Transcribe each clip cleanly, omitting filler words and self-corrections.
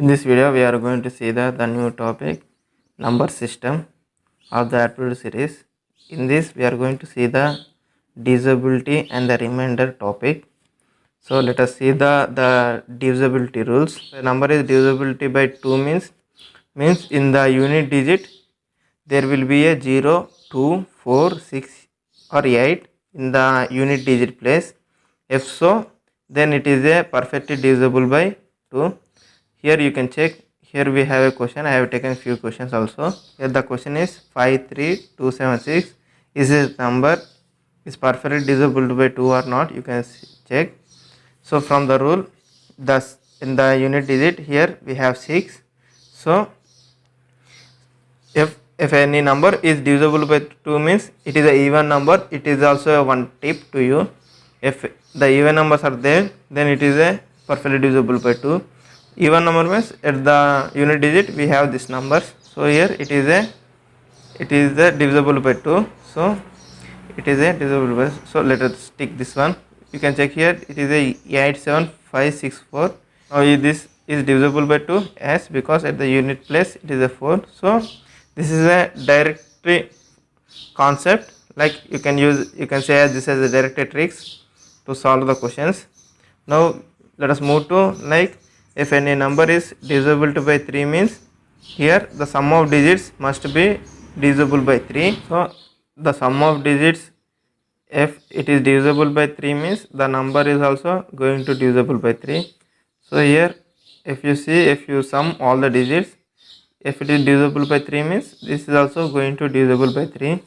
In this video, we are going to see the new topic, number system of the Aptitude series. In this, we are going to see the divisibility and the remainder topic. So let us see the divisibility rules. The number is divisibility by 2 means in the unit digit there will be a 0, 2, 4, 6 or 8 in the unit digit place. If so, then it is a perfectly divisible by 2. Here you can check. Here we have a question. I have taken few questions also. Here the question is 53276. Is this number is perfectly divisible by 2 or not? You can check. So from the rule, thus in the unit digit here we have 6. So if any number is divisible by 2 means it is a even number. It is also a one tip to you. If the even numbers are there, then it is a perfectly divisible by 2. Even number means at the unit digit we have this numbers. So here it is a divisible by 2. So it is a divisible by. So let us take this one. You can check here. It is a 87564. Now this is divisible by 2 as because at the unit place it is a 4. So this is a directory concept. Like you can say this as a directory tricks to solve the questions. Now let us move to like if any number is divisible by 3 means here the sum of digits must be divisible by 3. So the sum of digits, if it is divisible by 3 means the number is also going to divisible by 3. So here if you see, if you sum all the digits, if it is divisible by 3 means this is also going to divisible by 3.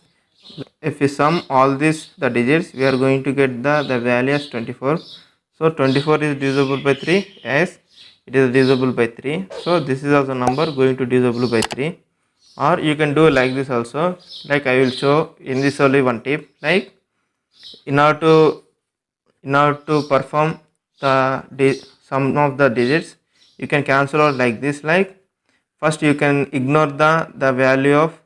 If we sum all the digits, we are going to get the value as 24. So 24 is divisible by 3 as it is divisible by 3. So this is also number going to divisible by 3. Or you can do like this also. Like I will show in this only one tip. Like in order to perform the sum of the digits, you can cancel out like this. Like first you can ignore the value of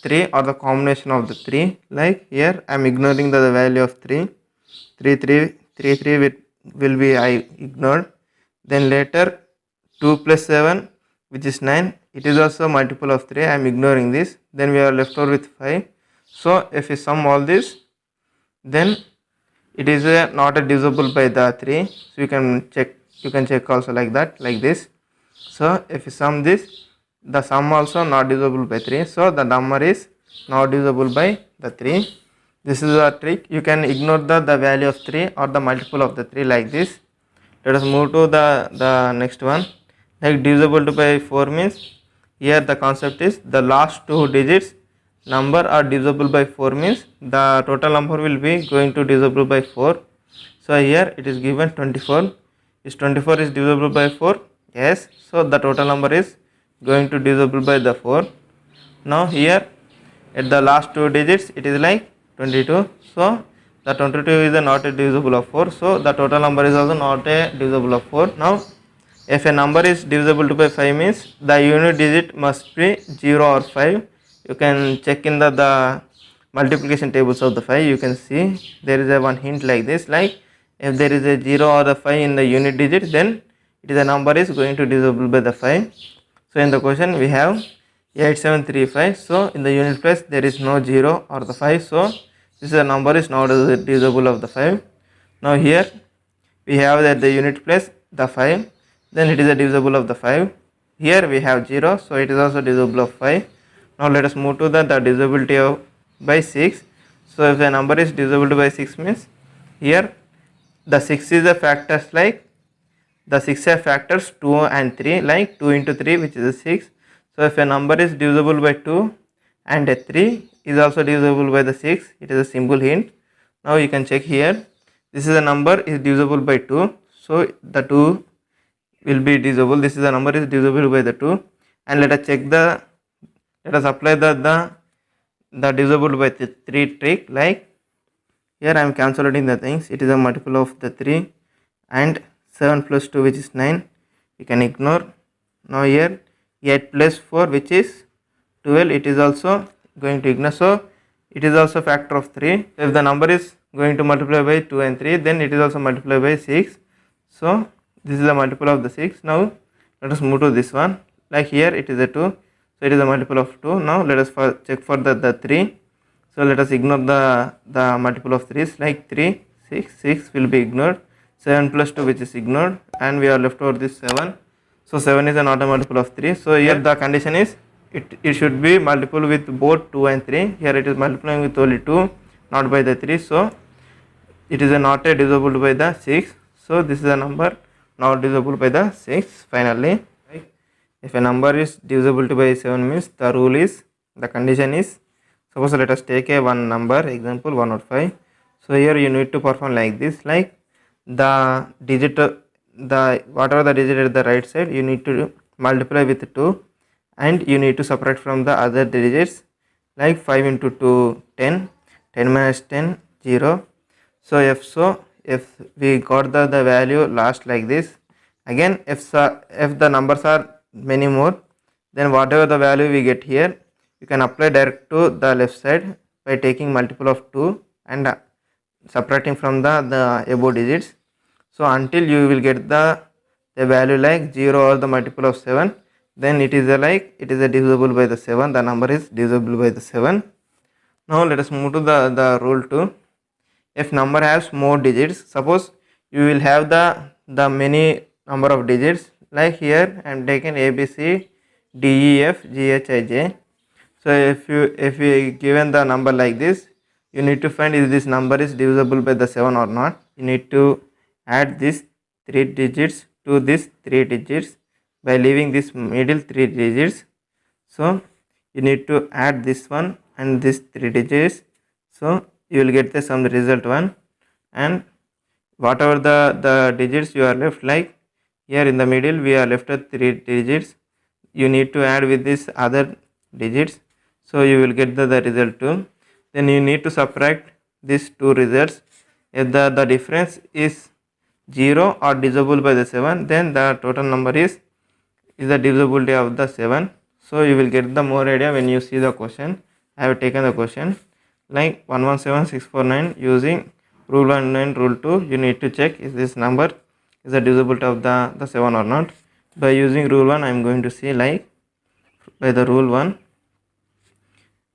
3 or the combination of the 3. Like here I am ignoring the value of 3 will be I ignored. Then later 2 plus 7 which is 9, it is also multiple of 3. I am ignoring this. Then we are left over with 5. So if we sum all this, then it is not a divisible by the 3. So you can check also like that, like this. So if you sum this, the sum also not divisible by 3. So the number is not divisible by the 3. This is a trick. You can ignore the value of 3 or the multiple of the 3 like this. Let us move to the next one. Like divisible by 4 means here the concept is the last two digits number are divisible by 4 means the total number will be going to divisible by 4. So here it is given 24. Is 24 is divisible by 4? Yes. So the total number is going to divisible by the 4. Now here at the last two digits it is like 22. So the 22 is not a divisible of 4. So the total number is also not a divisible of 4. Now if a number is divisible by 5 means the unit digit must be 0 or 5. You can check in the multiplication tables of the 5. You can see there is a one hint like this. Like if there is a 0 or the 5 in the unit digit, then it is a number is going to divisible by the 5. So in the question we have 8735. So in the unit place there is no 0 or the 5. So this is a number is not divisible of the 5. Now here we have that the unit place the 5. Then it is a divisible of the 5. Here we have 0. So it is also divisible of 5. Now let us move to the divisibility of by 6. So if a number is divisible by 6 means here the 6 is a factors, like the 6 are factors 2 and 3, like 2 into 3 which is a 6. So if a number is divisible by 2 and a 3 is also divisible by the 6, it is a simple hint. Now you can check here. This is a number is divisible by 2. So the 2 will be divisible. This is a number is divisible by the 2. And let us apply the divisible by the 3 trick. Like here I am cancelling the things. It is a multiple of the 3 and 7 plus 2 which is 9. You can ignore. Now here 8 plus 4 which is 12. It is also going to ignore. So it is also factor of 3. If the number is going to multiply by 2 and 3, then it is also multiplied by 6. So this is a multiple of the 6. Now Let us move to this one. Like here it is a 2, so it is a multiple of 2. Now let us check for the 3. So let us ignore the multiple of 3's, like 3, 6 will be ignored, 7 plus 2 which is ignored, and we are left over this 7. So 7 is not a multiple of 3. So here the condition is it should be multiple with both 2 and 3. Here it is multiplying with only 2, not by the 3. So it is not a divisible by the 6. So this is a number not divisible by the 6. Finally, if a number is divisible by 7 means the condition is, suppose let us take a one number, example 105. So here you need to perform like this, like the digit, whatever the digit at the right side, you need to multiply with 2, and you need to subtract from the other digits, like 5 into 2 10, 10 minus 10 0. So if we got the value last like this, again if the numbers are many more, then whatever the value we get here, you can apply direct to the left side by taking multiple of 2 and subtracting from the above digits. So until you will get the value like 0 or the multiple of 7, then it is a divisible by the 7. The number is divisible by the 7. Now let us move to the rule 2. If number has more digits, suppose you will have the many number of digits, like here I am taken A B C D E F G H I J. So if you given the number like this, you need to find if this number is divisible by the 7 or not. You need to add these 3 digits to this 3 digits by leaving this middle 3 digits. So you need to add this one and this 3 digits. So you will get the sum result 1, and whatever the digits you are left, like here in the middle we are left at 3 digits, you need to add with this other digits, so you will get the result 2. Then you need to subtract these 2 results. If the difference is 0 or divisible by the 7, then the total number is the divisibility of the 7. So you will get the more idea when you see the question. I have taken the question like 117649 using rule 1 and rule 2. You need to check if this number is the divisibility of the 7 or not. By using rule 1, I am going to see, like by the rule 1,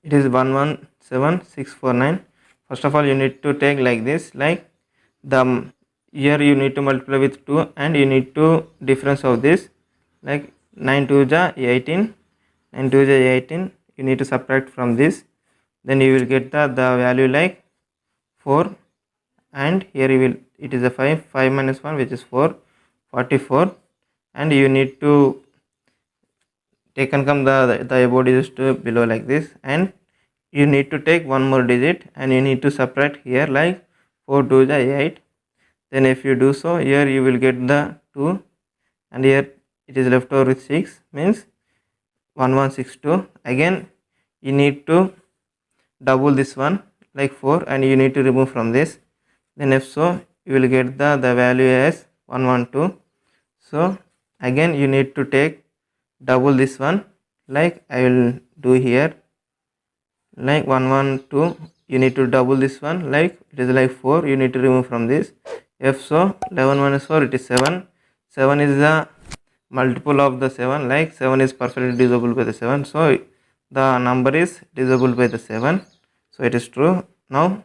it is 117649. First of all, you need to take like this, like the here you need to multiply with 2 and you need to difference of this, like 9 2 ja 18, 9 2 ja 18, you need to subtract from this, then you will get the value like 4, and here you will, it is a 5 minus 1 which is 4, 44, and you need to take and come the above digits to below like this, and you need to take one more digit and you need to subtract here, like 4 2 ja 8. Then if you do so, here you will get the 2, and here it is left over with 6, means 1162. Again you need to double this one, like 4, and you need to remove from this. Then if so, you will get the value as 112. So again you need to take double this one, like I will do here, like 112, you need to double this one, like it is like 4, you need to remove from this. If so, 11 minus 4, it is 7. 7 is the multiple of the 7, like 7 is perfectly divisible by the 7. So the number is divisible by the 7. So it is true. Now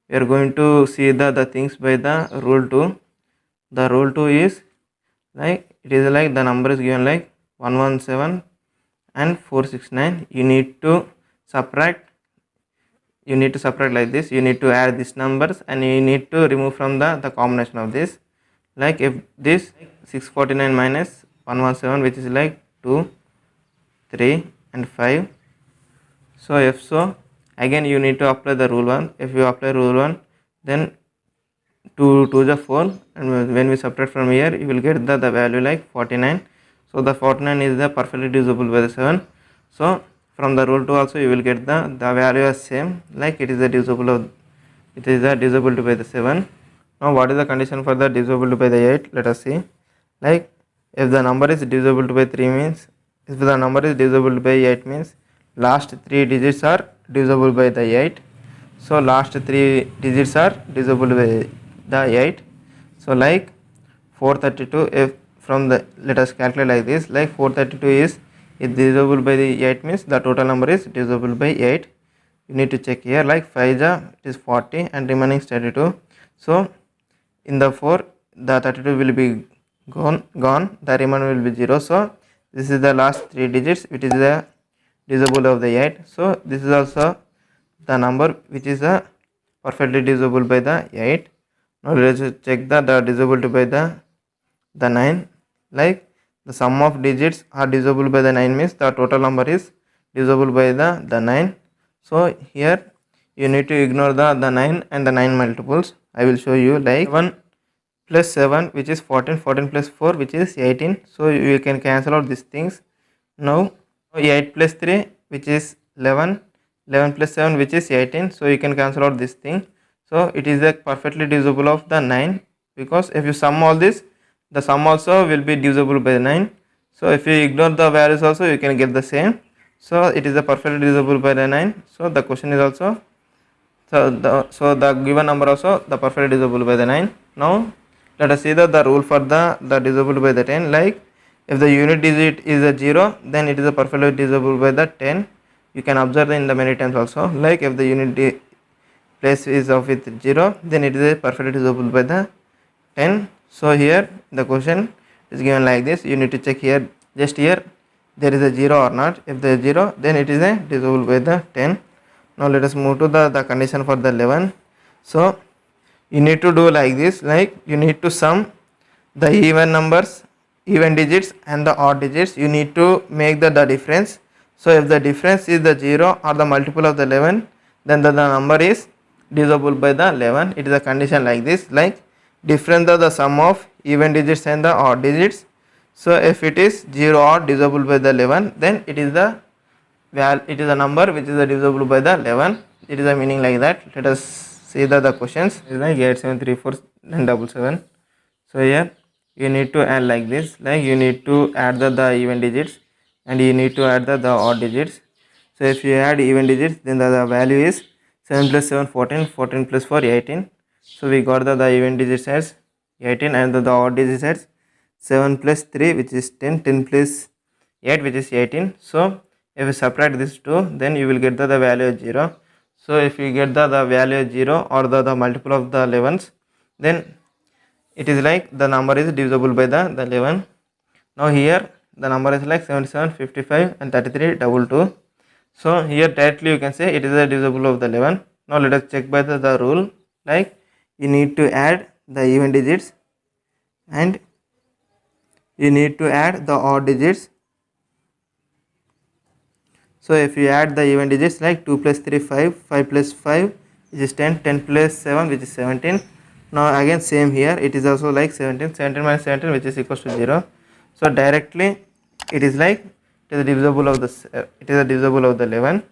we are going to see the things by the rule 2. The rule 2 is like, it is like the number is given like 117 and 469. You need to subtract like this. You need to add these numbers and you need to remove from the combination of this. Like if this 649 minus 117, which is like 2, 3 and 5. So if so, again you need to apply the rule 1. If you apply rule 1, then 2 to the 4, and when we subtract from here, you will get the value like 49. So the 49 is the perfectly divisible by the 7. So from the rule 2 also you will get the value as same, like it is the divisible by the 7. Now what is the condition for the divisible by the 8? Let us see. Like if the number is divisible by 3 means, if the number is divisible by 8 means last 3 digits are divisible by the 8. So last 3 digits are divisible by the 8. So like 432, if from the, let us calculate like this, like 432 is divisible by the 8 means the total number is divisible by 8. You need to check here, like 5 it is 40 and remaining is 32. So in the 4 the 32 will be gone, the remainder will be 0. So this is the last 3 digits which is the divisible of the 8. So this is also the number which is perfectly divisible by the 8. Now let's check the divisible by the 9. Like the sum of digits are divisible by the 9 means the total number is divisible by the 9. So here you need to ignore the 9 and the 9 multiples. I will show you, like 1 plus 7 which is 14, 14 plus 4 which is 18. So you can cancel out these things. Now 8 plus 3 which is 11, 11 plus 7 which is 18. So you can cancel out this thing. So it is a perfectly divisible of the 9, because if you sum all this, the sum also will be divisible by 9. So if you ignore the values also, you can get the same. So it is a perfectly divisible by the 9. So the question is also, so the given number also the perfectly divisible by the 9. Now let us see the rule for the divisible by the 10. Like if the unit digit is a 0, then it is a perfectly divisible by the 10. You can observe in the many times also, like if the unit place is of with 0, then it is a perfectly divisible by the 10. So here the question is given like this. You need to check here, just here there is a 0 or not. If there is 0, then it is a divisible by the 10. Now let us move to the condition for the 11. So you need to do like this, like you need to sum the even numbers, even digits and the odd digits. You need to make the difference. So if the difference is the 0 or the multiple of the 11, then the number is divisible by the 11. It is a condition like this, like difference of the sum of even digits and the odd digits. So if it is 0 or divisible by the 11, then it is the it is a number which is divisible by the 11. It is a meaning like that. Let us see the questions. It is like 8, 7, 3, 4 and 7. So here you need to add like this, like you need to add the even digits and you need to add the odd digits. So if you add even digits, then the value is 7 plus 7 14, 14 plus 4 18. So we got the even digits as 18 and the odd digits as 7 plus 3 which is 10, 10 plus 8 which is 18. So if you subtract this 2, then you will get the value of 0. So if you get the value of 0 or the multiple of the 11s, then it is like the number is divisible by the 11. Now here the number is like 77, 55 and 33, 22. So here directly you can say it is a divisible of the 11. Now let us check by the rule, like you need to add the even digits and you need to add the odd digits. So if you add the even digits, like 2 plus 3 5, 5 plus 5 which is 10, 10 plus 7 which is 17. Now again same here, it is also like 17, 17 minus 17 which is equals to 0. So directly it is like it is divisible of the it is a divisible of the 11.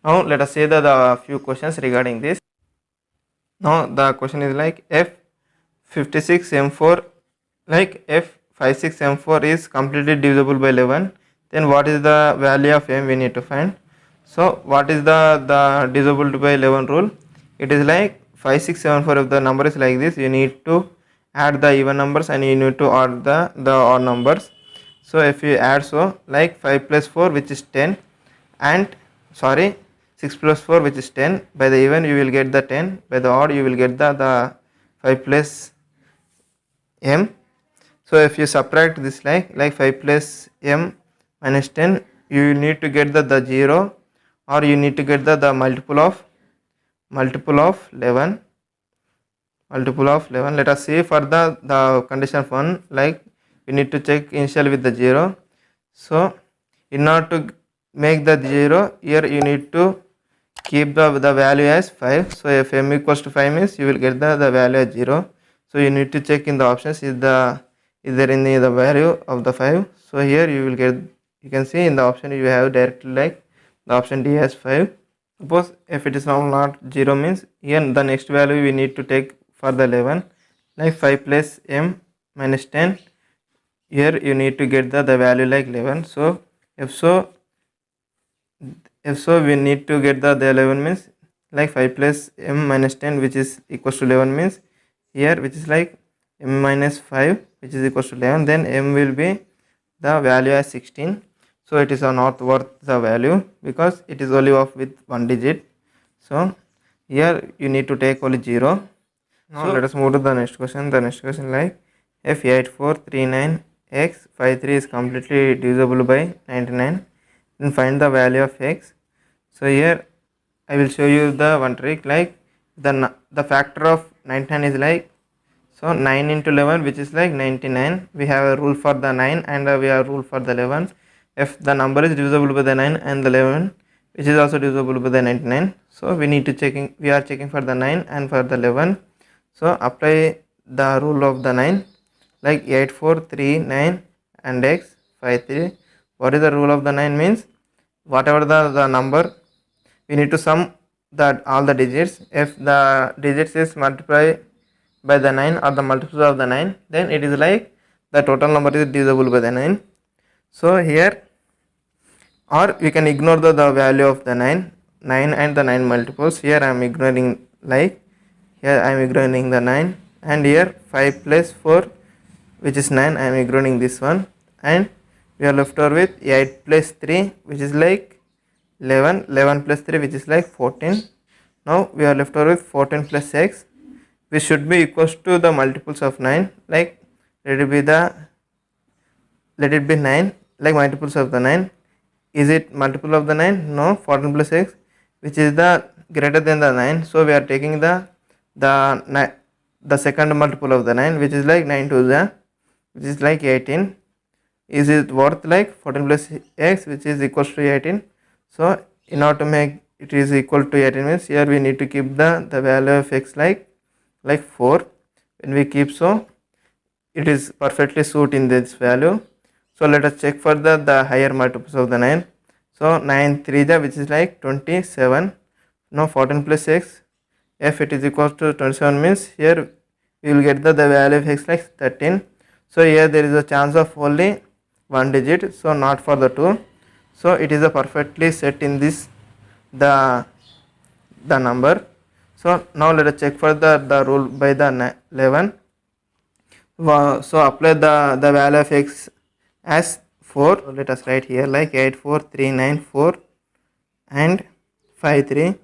Now let us say the few questions regarding this. Now the question is like F56M4, like F56M4 is completely divisible by 11, then what is the value of M we need to find. So what is the divisible by 11 rule? It is like 5674. If the number is like this, you need to add the even numbers and you need to add the odd numbers. So if you add, so like 5 plus 4 which is 10 and 6 plus 4 which is 10, by the even you will get the 10, by the odd you will get the 5 plus m. So if you subtract this, like 5 plus m minus 10, you will need to get the 0 or you need to get the multiple of 11. Let us see for the condition 1, like we need to check initial with the 0. So in order to make the 0, here you need to keep the value as 5. So if m equals to 5 means you will get the value as 0. So you need to check in the options, is there any the value of the 5. So here you will get, you can see in the option you have directly like the option D has 5. Suppose if it is now not 0 means here the next value we need to take for the 11, like 5 plus m minus 10. Here you need to get the value like 11. So if so we need to get the 11 means like 5 plus m minus 10 which is equals to 11 means here which is like m minus 5 which is equals to 11, then m will be the value as 16. So it is not worth the value because it is only off with one digit. So here you need to take only 0. Now let us move to the next question. The next question like if 8439x53 is completely divisible by 99, then find the value of x. So here I will show you the one trick. Like the factor of 99 is like, so 9 into 11 which is like 99. We have a rule for the 9 and we have a rule for the 11. If the number is divisible by the 9 and the 11 which is also divisible by the 99, so we are checking for the 9 and for the 11. So apply the rule of the 9 like 8439 and x 53. What is the rule of the 9 means? Whatever the number, we need to sum that all the digits. If the digits is multiplied by the 9 or the multiple of the 9, then it is like the total number is divisible by the 9. So here, or we can ignore the value of the 9 and the 9 multiples. Here I am ignoring, like here I am ignoring the 9, and here 5 plus 4 which is 9, I am ignoring this one, and we are left over with 8 plus 3 which is like 11 plus 3 which is like 14. Now we are left over with 14 plus x, which should be equals to the multiples of 9. Like let it be 9, like multiples of the 9. Is it multiple of the 9? No. 14 plus x which is the greater than the 9, so we are taking the second multiple of the 9 which is like 9 to the which is like 18. Is it worth like 14 plus x which is equals to 18? So in order to make it is equal to 18 means here we need to keep the value of x like 4. When we keep, so it is perfectly suit in this value. So let us check for the higher multiples of the 9. So 9 3 which is like 27. Now 14 plus x, if it is equal to 27 means here we will get the value of x like 13. So here there is a chance of only one digit, so not for the 2. So it is a perfectly set in this the number. So now let us check for the rule by the 11. So apply the value of x as 4. So let us write here like 84394 and 53.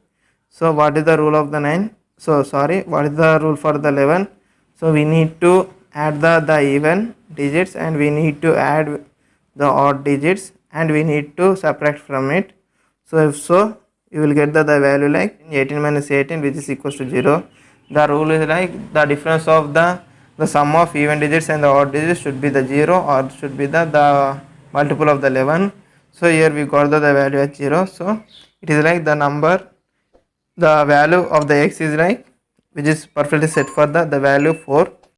So what is the rule of the 9? So sorry, what is the rule for the 11? So we need to add the even digits and we need to add the odd digits and we need to subtract from it. So if so, you will get the value like 18 minus 18 which is equals to 0. The rule is like the difference of the sum of even digits and the odd digits should be the 0 or should be the multiple of the 11. So here we got the value as 0. So it is like the number, the value of the x is like which is perfectly set for the value 4.